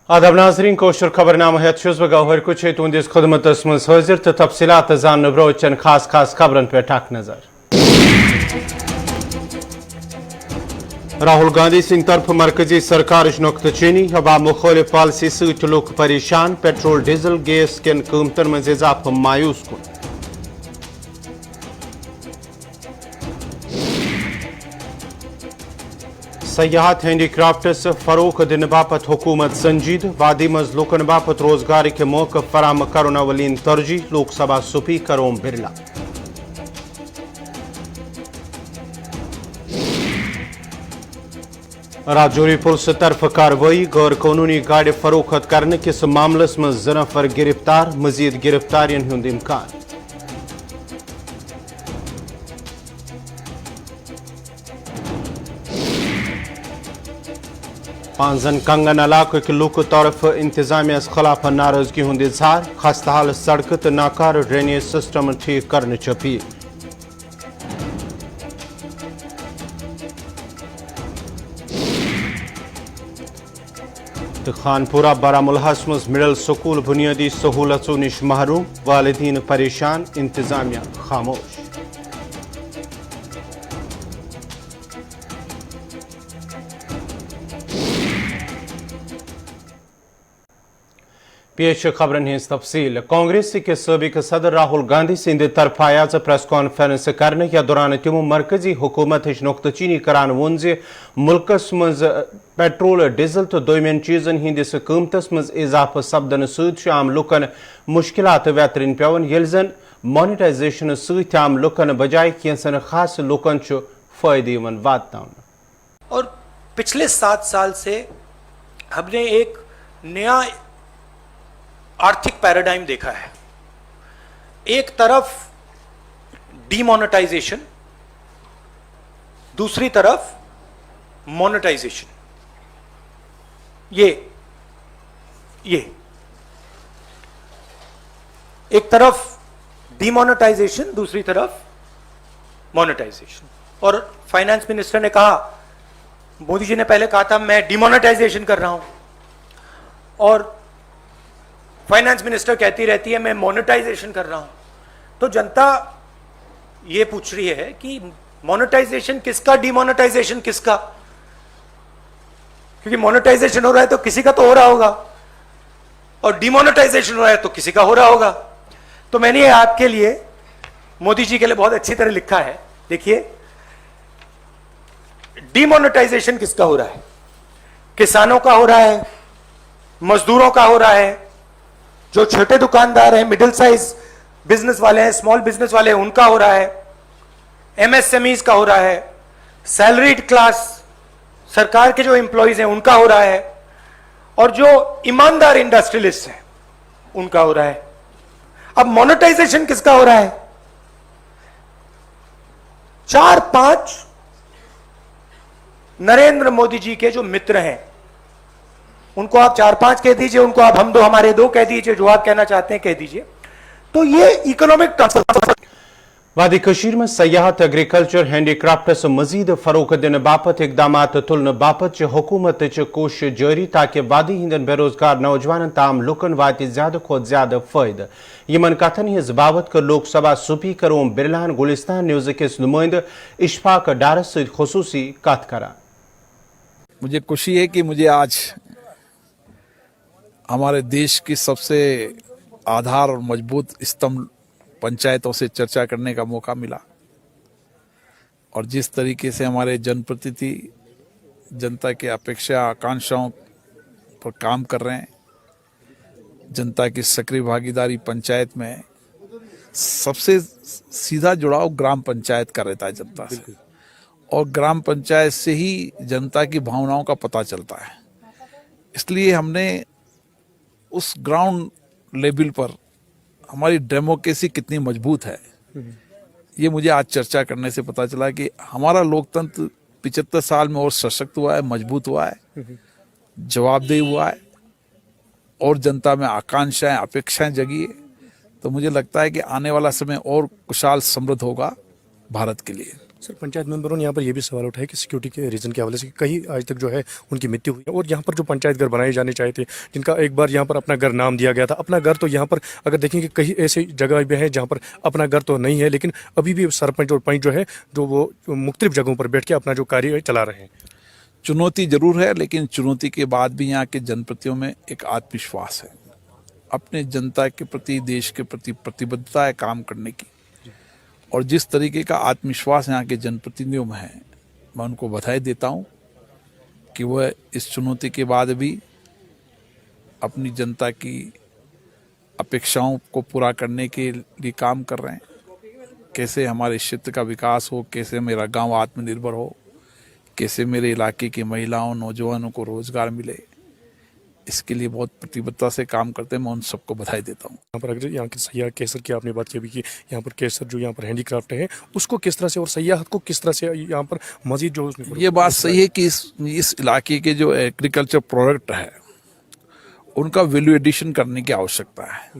आदाब नाज़रीन कोशर खबरनामा हेत गौहर कुछ तुंदिस खुदमतस मज हाजिर तो तफसीलात जान ब्रो चन खास खास खबरन पे टक नजर। राहुल गांधी सिंह तरफ मरकजी सरकार नुक्तचीनी हवा मुखालिफ पॉलिसी सत लुक परेशान पेट्रोल डीजल गैस कन कीमतन मज इजाफा मायूस कुन। सयाहत हैंडीक्राफ्टस फरोख दिन बापत हुकूमत संजीद वादी मज लुकन बापत रोजगार के मौके फराम करना clean तरजी Lok Sabha speaker Om Birla. Rajouri police तरफ कार्रवाई गैर कानूनी गाड़ि फरोख्त करने किस मामलस में 2 नफर गिरफ्तार मजीद गिरफ्तारियन हुंद इम्कान। पांजन कंगन इलाके के लुक तरफ इंतजामिया खिलाफ नाराजगी हुंद इजहार खस्ताहाल सड़क तो नाकार ड्रेनेज सिस्टम ठीक करने अपील। तो खानपुरा बारामुल्लास मज मिडल स्कूल बुनियादी सहूलतों निश महरूम वालिदीन परेशान इंतजामिया खामोश। पेश खबरन हिंस तफसील कांग्रेस के सबक सदर राहुल गांधी सिंध तरफ आज प्रेस कॉन्फ्रेंस करने या दौरान तमो मरकजी हुकूमत नुक्तचीनी करान वोन जे मुल्कस मज पेट्रोल डीजल तो दोयमेन चीजन हिंदिस कीमतस मज इजाफा सपदन सत आम लुकन मुश्किलात वेतरन पेवन येल जन मोनेटाइजेशन सत आम लुकन बजाय कैंसन खास लुकन फायदे वातन। और पिछले 7 साल से हमने एक नया आर्थिक पैराडाइम देखा है। एक तरफ डीमोनेटाइजेशन, दूसरी तरफ मोनेटाइजेशन। ये एक तरफ डीमोनेटाइजेशन, दूसरी तरफ मोनेटाइजेशन। और फाइनेंस मिनिस्टर ने कहा, मोदी जी ने पहले कहा था मैं डीमोनेटाइजेशन कर रहा हूं, और फाइनेंस मिनिस्टर कहती रहती है मैं मोनेटाइजेशन कर रहा हूं। तो जनता ये पूछ रही है कि मोनेटाइजेशन किसका, डीमोनेटाइजेशन किसका? क्योंकि मोनेटाइजेशन हो रहा है तो किसी का तो हो रहा होगा, और डीमोनेटाइजेशन हो रहा है तो किसी का हो रहा होगा। तो मैंने ये आपके लिए, मोदी जी के लिए बहुत अच्छी तरह लिखा है। देखिए, डीमोनेटाइजेशन किसका हो रहा है? किसानों का हो रहा है, मजदूरों का हो रहा है, जो छोटे दुकानदार हैं, मिडिल साइज बिजनेस वाले हैं, स्मॉल बिजनेस वाले हैं, उनका हो रहा है, एमएसएमईज का हो रहा है, सैलरीड क्लास सरकार के जो एम्प्लॉइज हैं उनका हो रहा है, और जो ईमानदार इंडस्ट्रियलिस्ट हैं उनका हो रहा है। अब मोनेटाइजेशन किसका हो रहा है? 4-5 नरेंद्र मोदी जी के जो मित्र हैं, उनको आप 4-5 कह दीजिए, उनको आप हम दो हमारे दो कह दीजिए, जो आप कहना चाहते हैं कह दीजिए। तो ये इकोनॉमिक ट्रांसफर वादी कशीर में सयाहत एग्रीकल्चर हैंडीक्राफ्टस मजीद फरोख दिन बापत इकदाम तुलन बापत हुकूमत कोशिश जारी ताकि वादी हिंदन बेरोजगार नौजवान ताम लुकन वात ज्यादा खुद ज्यादा फायदा। यमन कथन हिज बाबत कर लोकसभा स्पीकर ओम बिरलान गुलिस्तान न्यूज के नुमाइंद इशफाक डारस से खुसूसी कथ करा। मुझे खुशी है कि मुझे आज हमारे देश की सबसे आधार और मजबूत स्तंभ पंचायतों से चर्चा करने का मौका मिला, और जिस तरीके से हमारे जनप्रतिनिधि जनता की अपेक्षा आकांक्षाओं पर काम कर रहे हैं, जनता की सक्रिय भागीदारी पंचायत में, सबसे सीधा जुड़ाव ग्राम पंचायत का रहता है जनता से, और ग्राम पंचायत से ही जनता की भावनाओं का पता चलता है। इसलिए हमने उस ग्राउंड लेवल पर हमारी डेमोक्रेसी कितनी मजबूत है, ये मुझे आज चर्चा करने से पता चला कि हमारा लोकतंत्र 75 साल में और सशक्त हुआ है, मजबूत हुआ है, जवाबदेही हुआ है, और जनता में आकांक्षाएं, अपेक्षाएं जगी है। तो मुझे लगता है कि आने वाला समय और कुशाल समृद्ध होगा, भारत के लिए। सर, पंचायत मेंबरों ने यहाँ पर यह भी सवाल उठाया कि सिक्योरिटी के रीजन के हवाले से कहीं आज तक जो है उनकी मृत्यु हुई है, और यहाँ पर जो पंचायत घर बनाए जाने चाहिए थे, जिनका एक बार यहाँ पर अपना घर नाम दिया गया था, अपना घर तो यहाँ पर अगर देखेंगे कहीं ऐसी जगह भी है जहाँ पर अपना घर तो नहीं है, लेकिन अभी भी सरपंच और पंच जो है जो वो मुख्तलिफ जगहों पर बैठ के अपना जो कार्य चला रहे हैं। चुनौती जरूर है, लेकिन चुनौती के बाद भी यहाँ के जनप्रतिनिधियों में एक आत्मविश्वास है, अपने जनता के प्रति, देश के प्रति प्रतिबद्धता है काम करने की। और जिस तरीके का आत्मविश्वास यहाँ के जनप्रतिनिधियों में है, मैं उनको बधाई देता हूँ कि वह इस चुनौती के बाद भी अपनी जनता की अपेक्षाओं को पूरा करने के लिए काम कर रहे हैं। कैसे हमारे क्षेत्र का विकास हो, कैसे मेरा गांव आत्मनिर्भर हो, कैसे मेरे इलाके की महिलाओं, नौजवानों को रोजगार मिले, इसके लिए बहुत प्रतिबद्धता से काम करते हैं। मैं उन सबको बधाई देता हूँ। यहाँ पर अगर यहाँ के सयाह केसर की आपने बात की अभी कि यहाँ पर केसर जो यहाँ पर हैंडीक्राफ्ट है उसको किस तरह से और सयाहत को किस तरह से यहाँ पर मजीद जो ये बात सही है कि इस इलाके के जो एग्रीकल्चर प्रोडक्ट है उनका वैल्यू एडिशन करने की आवश्यकता है।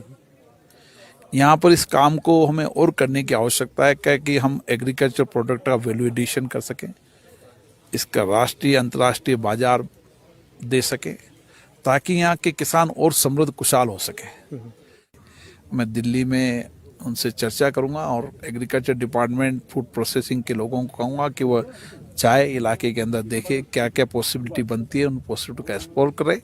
यहाँ पर इस काम को हमें और करने की आवश्यकता है क्या कि हम एग्रीकल्चर प्रोडक्ट का वैल्यू एडिशन कर सकें, इसका राष्ट्रीय अंतर्राष्ट्रीय बाजार दे सके, ताकि यहाँ के किसान और समृद्ध खुशहाल हो सके। मैं दिल्ली में उनसे चर्चा करूंगा और एग्रीकल्चर डिपार्टमेंट, फूड प्रोसेसिंग के लोगों को कहूँगा कि वह चाय इलाके के अंदर देखे क्या क्या पॉसिबिलिटी बनती है, उन पॉसिबिलिटी का एक्सप्लोर करें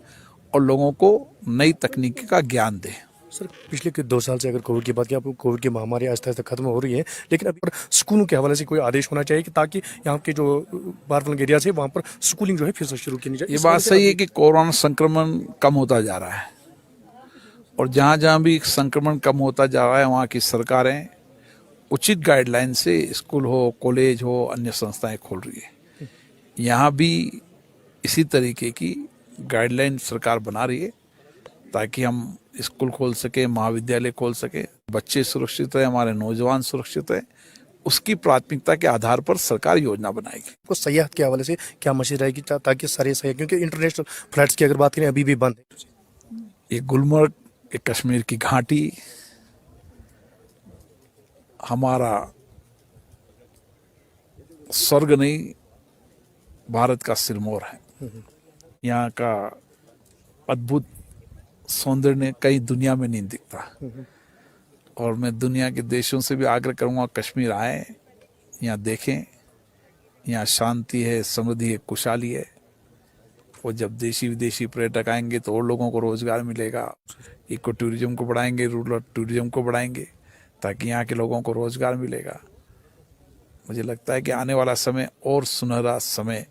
और लोगों को नई तकनीकी का ज्ञान दें। सर, पिछले 2 साल से अगर कोविड की बात की, आपको कोविड की महामारी आहिस्ता आहिस्ता खत्म हो रही है, लेकिन अभी पर स्कूलों के हवाले से कोई आदेश होना चाहिए कि ताकि यहाँ के जो बारफल एरिया है वहाँ पर स्कूलिंग जो है फिर से शुरू की जाए। ये बात सही है कि कोरोना संक्रमण कम होता जा रहा है और जहाँ जहाँ भी संक्रमण कम होता जा रहा है वहाँ की सरकारें उचित गाइडलाइन से स्कूल हो, कॉलेज हो, अन्य संस्थाएं खोल रही है। यहाँ भी इसी तरीके की गाइडलाइन सरकार बना रही है ताकि हम स्कूल खोल सके, महाविद्यालय खोल सके, बच्चे सुरक्षित रहे, हमारे नौजवान सुरक्षित रहे। उसकी प्राथमिकता के आधार पर सरकार योजना बनाएगी। को सयाहत के हवाले से क्या मशीन रहेगी ताकि सारे सयाह, क्योंकि इंटरनेशनल फ्लाइट्स की अगर बात करें अभी भी बंद है। ये गुलमर्ग, ये कश्मीर की घाटी हमारा स्वर्ग नहीं, भारत का सिरमौर है। यहाँ का अद्भुत सौंदर्य ने कई दुनिया में नहीं दिखता और मैं दुनिया के देशों से भी आग्रह करूंगा कश्मीर आए, यहाँ देखें। यहाँ शांति है, समृद्धि है, खुशहाली है। और जब देशी विदेशी पर्यटक आएंगे तो और लोगों को रोजगार मिलेगा। इको टूरिज्म को बढ़ाएंगे, रूरल टूरिज्म को बढ़ाएंगे ताकि यहाँ के लोगों को रोजगार मिलेगा। मुझे लगता है कि आने वाला समय और सुनहरा समय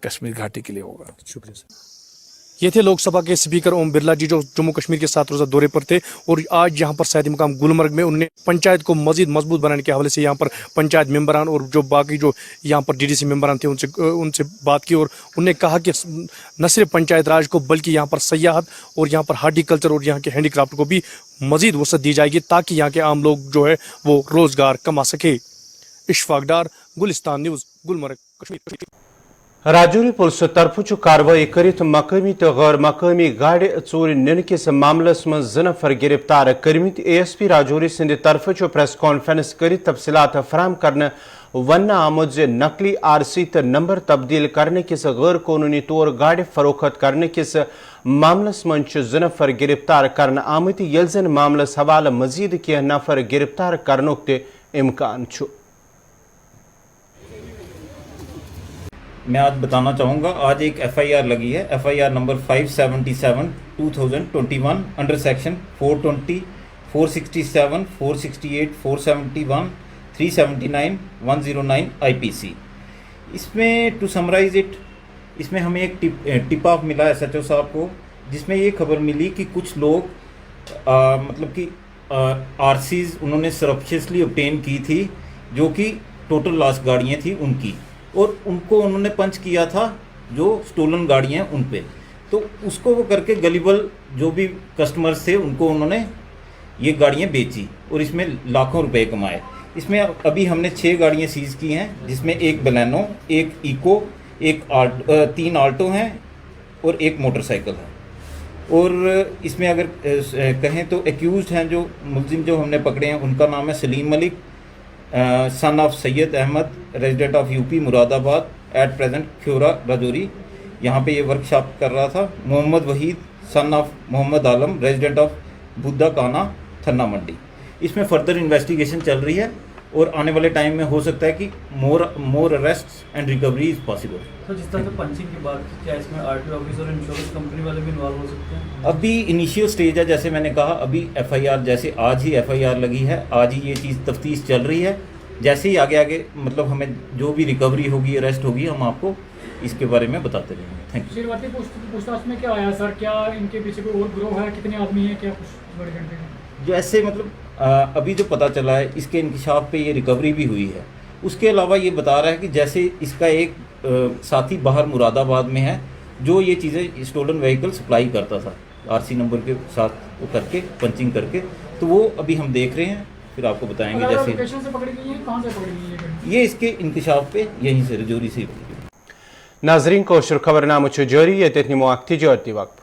कश्मीर घाटी के लिए होगा। शुक्रिया सर। ये थे लोकसभा के स्पीकर ओम बिरला जी, जो जम्मू कश्मीर के 7 रोजा दौरे पर थे और आज यहाँ पर सैयदी मुकाम गुलमर्ग में उन्होंने पंचायत को मजीद मजबूत बनाने के हवाले से यहाँ पर पंचायत मेंबरान और जो बाकी जो यहाँ पर डीडीसी मेंबरान थे उनसे बात की और उन्होंने कहा कि न सिर्फ पंचायत राज को बल्कि यहाँ पर सयाहत और यहाँ पर हार्टिकल्चर और यहाँ के हैंडीक्राफ्ट को भी मजीद वसअत दी जाएगी ताकि यहाँ के आम लोग जो है वो रोजगार कमा सके। इशफाक डार, गुलिस्तान न्यूज़, गुलमर्ग, कश्मीर। राजौरी पुलिस तरफ कार्रवाई करित मकामी तो गैर मकामी गाड़ी चोरी निन किस मामलस में 2 नफर गिरफ्तार करमित। ASP राजौरी सिंध तरफ प्रेस कॉन्फ्रेंस कर तफसीलात फराम करने वन आमुद जे नकली RC तो नंबर तब्दील करने किस गैर कानूनी तौर गाड़ी फरोख्त करने किस मामलस में 2 नफर गिरफ्तार करने आमत यल जन मामलस हवाले मजीद कह नफर गिरफ्तार करनुक ते इम्कान छु। मैं आज बताना चाहूँगा, आज एक FIR लगी है, FIR number 577/2021 under section 420, 467, 468, 471, 379, 109 IPC। इसमें टू समराइज इट, इसमें हमें एक टिप ऑफ मिला SHO साहब को, जिसमें ये खबर मिली कि कुछ लोग मतलब कि RCs उन्होंने सरप्शियसली ऑब्टेन की थी जो कि टोटल लॉस गाड़ियाँ थी उनकी, और उनको उन्होंने पंच किया था जो स्टोलन गाड़ियाँ हैं उन पे। तो उसको वो करके गलीबल जो भी कस्टमर्स थे उनको उन्होंने ये गाड़ियाँ बेची और इसमें लाखों रुपए कमाए। इसमें अभी हमने 6 गाड़ियाँ सीज़ की हैं, जिसमें एक बलेनो, एक इको, 3 आल्टो हैं और एक मोटरसाइकिल है। और इसमें अगर कहें तो एक्यूज़ड हैं, जो मुलजिम जो हमने पकड़े हैं, उनका नाम है Salim Malik, son of Syed Ahmed resident of UP Moradabad at present Khyora Rajouri, यहाँ पे ये वर्कशॉप कर रहा था। Mohammad Wahid son of Mohammad Alam resident of Buddha Kana Thanna मंडी। इसमें फर्दर इन्वेस्टिगेशन चल रही है और आने वाले टाइम में हो सकता है कि more arrest and recovery is possible. तो जिस तरह से पंचिंग की बात की, क्या इसमें आरटीओ ऑफिस और इंश्योरेंस कंपनी वाले भी इन्वॉल्व हो सकते हैं? अभी इनिशियल स्टेज है, जैसे मैंने कहा, अभी एफआईआर जैसे आज ही एफआईआर लगी है, आज ही ये चीज़ तफ्तीश चल रही है। जैसे ही आगे मतलब हमें जो भी रिकवरी होगी, अरेस्ट होगी, हम आपको इसके बारे में बताते रहेंगे। Thank you. शुरुआती पूछताछ में क्या आया सर? क्या इनके पीछे कोई और ग्रोह है? कितने आदमी हैं? क्या कुछ बड़े घंटे में जो ऐसे मतलब अभी जो पता चला है, इसके इंकशाफ पे ये रिकवरी भी हुई है। उसके अलावा ये बता रहा है कि जैसे इसका एक साथी बाहर मुरादाबाद में है जो ये चीज़ें स्टोलन व्हीकल सप्लाई करता था आरसी नंबर के साथ वो करके पंचिंग करके, तो वो अभी हम देख रहे हैं, फिर आपको बताएंगे। जैसे लोकेशन से पकड़ी गई है, कहाँ से पकड़ी गई है? ये इसके इंकशाफ पे यहीं से रजौरी से। नाजरीन कोशर खबरनामा जारी है, तजनी मुआक तिजारती वक्त।